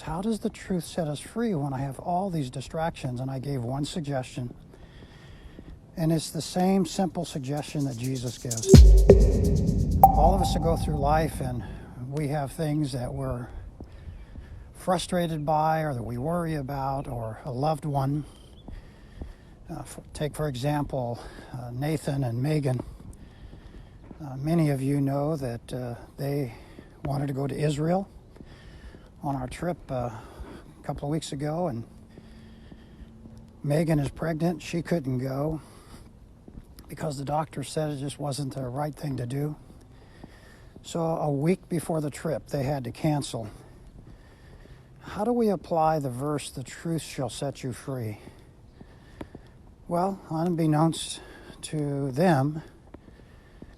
How does the truth set us free when I have all these distractions? And I gave one suggestion, and it's the same simple suggestion that Jesus gives. All of us go through life and we have things that we're frustrated by or that we worry about, or a loved one. Take, for example, Nathan and Megan. Many of you know that they wanted to go to Israel on our trip a couple of weeks ago, and Megan is pregnant. She couldn't go because the doctor said it just wasn't the right thing to do. So a week before the trip, they had to cancel. How do we apply the verse, "The truth shall set you free"? Well, unbeknownst to them,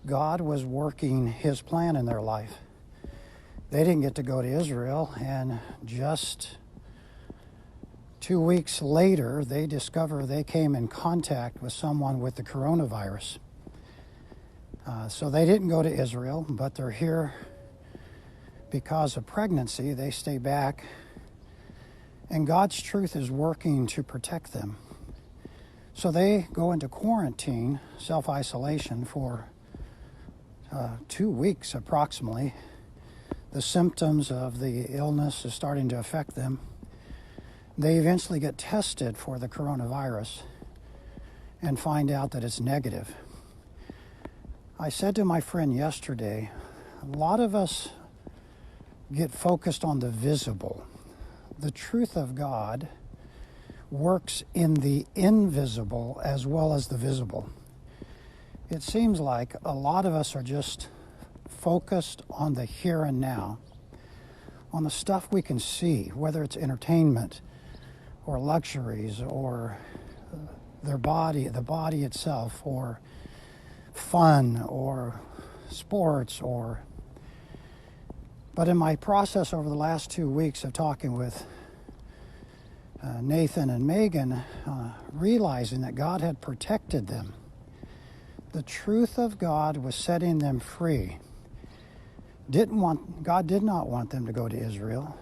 God was working His plan in their life. They didn't get to go to Israel, and just 2 weeks later, they discover they came in contact with someone with the coronavirus. So they didn't go to Israel, but they're here because of pregnancy. They stay back, and God's truth is working to protect them. So they go into quarantine, self-isolation, for 2 weeks approximately. The symptoms of the illness is starting to affect them. They eventually get tested for the coronavirus and find out that it's negative. I said to my friend yesterday, a lot of us get focused on the visible. The truth of God works in the invisible as well as the visible. It seems like a lot of us are just focused on the here and now, on the stuff we can see, whether it's entertainment or luxuries or the body itself, or fun or sports, but in my process over the last 2 weeks of talking with Nathan and Megan, realizing that God had protected them. The truth of God was setting them free. God did not want them to go to Israel.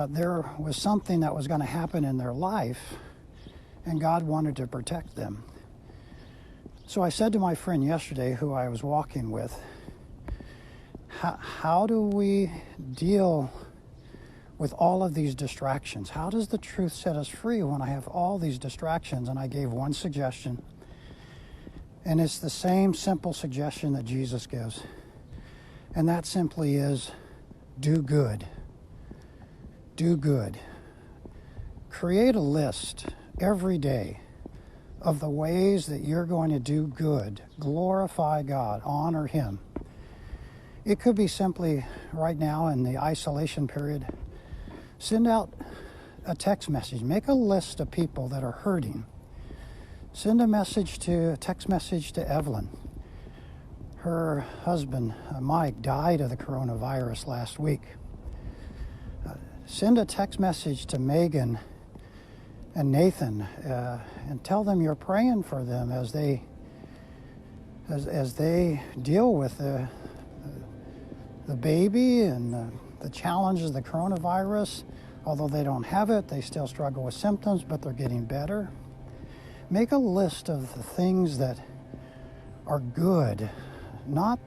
There was something that was going to happen in their life, and God wanted to protect them. So I said to my friend yesterday, who I was walking with, how do we deal with all of these distractions? How does the truth set us free when I have all these distractions? And I gave one suggestion, and it's the same simple suggestion that Jesus gives. And that simply is, do good. Do good. Create a list every day of the ways that you're going to do good, glorify God, honor Him. It could be simply, right now in the isolation period, send out a text message. Make a list of people that are hurting. Send a text message to Evelyn. Her husband, Mike, died of the coronavirus last week. Send a text message to Megan and Nathan and tell them you're praying for them as they deal with the baby and the challenges of the coronavirus. Although they don't have it, they still struggle with symptoms, but they're getting better. Make a list of the things that are good. Not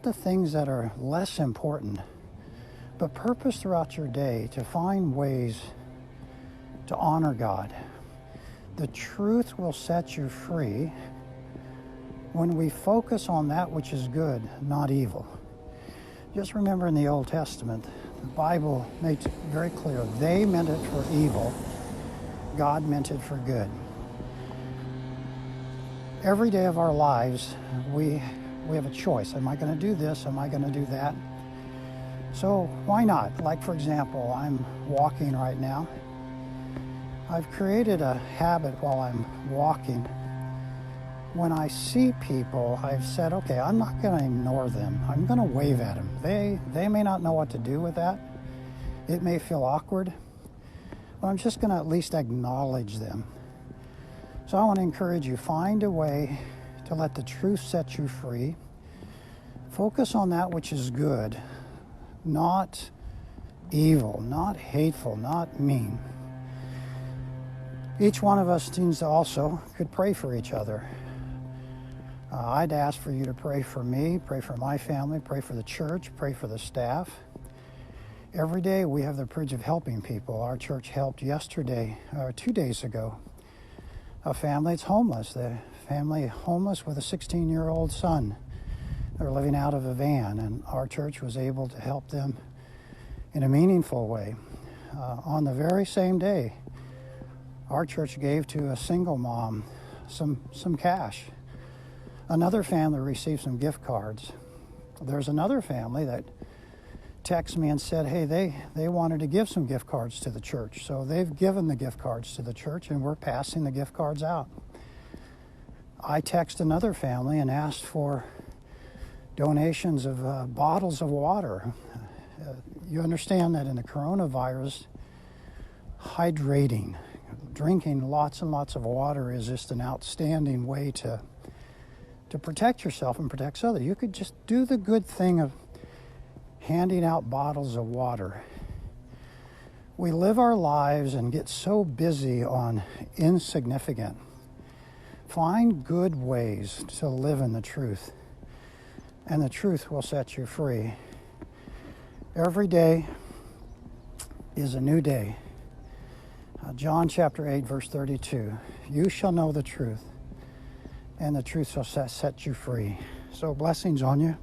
the things that are less important, but purpose throughout your day to find ways to honor God. The truth will set you free when we focus on that which is good, not evil. Just remember, in the Old Testament, the Bible makes it very clear. They meant it for evil. God meant it for good. Every day of our lives, we have a choice. Am I going to do this? Am I going to do that? So why not? Like, for example, I'm walking right now. I've created a habit while I'm walking. When I see people, I've said, okay, I'm not going to ignore them. I'm going to wave at them. They may not know what to do with that. It may feel awkward, but I'm just going to at least acknowledge them. So I want to encourage you, find a way to let the truth set you free. Focus on that which is good, not evil, not hateful, not mean. Each one of us needs to also could pray for each other. I'd ask for you to pray for me, pray for my family, pray for the church, pray for the staff. Every day we have the privilege of helping people. Our church helped yesterday, 2 days ago, a family that's homeless. The family homeless with a 16-year-old son. They're living out of a van, and our church was able to help them in a meaningful way. On the very same day, our church gave to a single mom some cash. Another family received some gift cards. There's another family that texted me and said, hey, they wanted to give some gift cards to the church. So they've given the gift cards to the church, and we're passing the gift cards out. I texted another family and asked for donations of bottles of water. You understand that in the coronavirus, hydrating, drinking lots and lots of water is just an outstanding way to protect yourself and protect others. You could just do the good thing of handing out bottles of water. We live our lives and get so busy on insignificant. Find good ways to live in the truth, and the truth will set you free. Every day is a new day. John chapter 8, verse 32. You shall know the truth, and the truth shall set you free. So blessings on you.